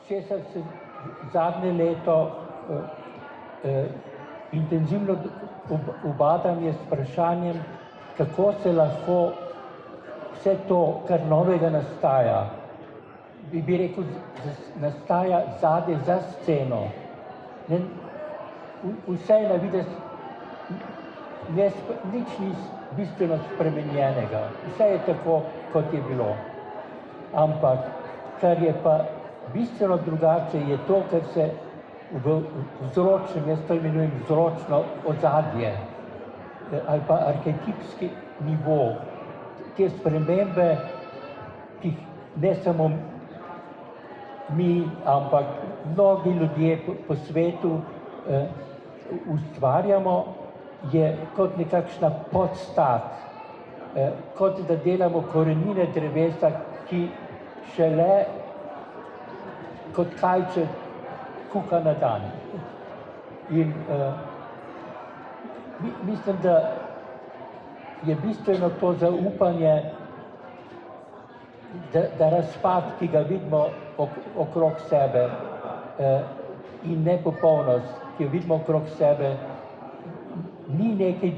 česar se zadnje leto intenzivno ubadam, je s vprašanjem, kako se lahko vse to, kar novega nastaja, bi rekel, nastaja zadaj za sceno. Vse je na videz, nič ni bistveno spremenjenega, vse je tako, kot je bilo. Ampak, kar je pa bistveno drugače, je to, kar se v vzročnem, jaz to imenujem vzročno ozadje, ali pa arhetipski nivo. Te spremembe, ki ne samo mi, ampak mnogi ljudje po svetu ustvarjamo, je kot nekakšna podstat, kot da delamo korenine drevesa, ki šele kot kajček kuka na dan. In mislim, da je bistveno to zaupanje, da razpad, ki ga vidimo okrog sebe, in nepopolnost, ki jo vidimo okrog sebe, ni nekaj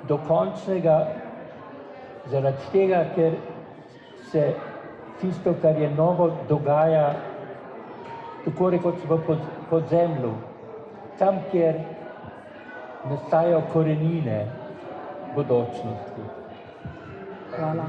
dokončnega, zaradi tega, ker se tisto, kar je novo, dogaja tako rekoč v podzemlju, tam, kjer nastajajo korenine bodočnosti. Hvala.